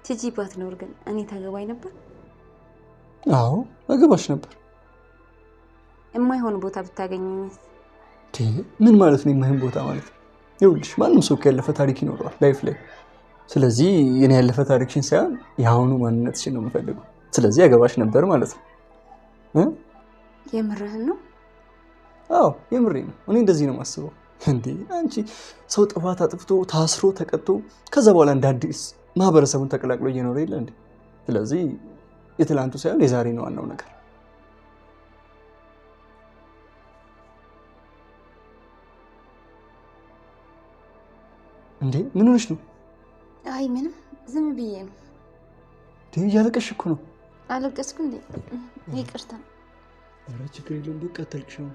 ቲጂ ባትኖር ግን እኔ ታገባኝ ነበር? አዎ አገባሽ ነበር። የማይሆን ቦታ ብታገኘኝስ? ምን ማለት ነው የማይሆን ቦታ ማለት? ይኸውልሽ ማንም ሰው ያለፈ ታሪክ ይኖረዋል ላይፍ ላይ። ስለዚህ የኔ ያለፈ ታሪክሽን ሳይሆን የአሁኑ ማንነትሽን ነው የምፈልገው። ስለዚህ አገባሽ ነበር ማለት ነው። የምርህን ነው? አዎ የምሬን ነው። እኔ እንደዚህ ነው የማስበው። እንዴ አንቺ ሰው ጥፋት አጥፍቶ ታስሮ ተቀጥቶ ከዛ በኋላ እንደ አዲስ ማህበረሰቡን ተቀላቅሎ እየኖረ የለ እንዴ? ስለዚህ የትላንቱ ሳይሆን የዛሬ ነው ዋናው ነገር። እንዴ ምን ሆነሽ ነው? አይ ምንም ዝም ብዬ ነው። እያለቀሽ እኮ ነው። አለቀስኩ እንዴ? ይቅርታ። ኧረ ችግር የለውም በቃ አታልቅሽ ነው።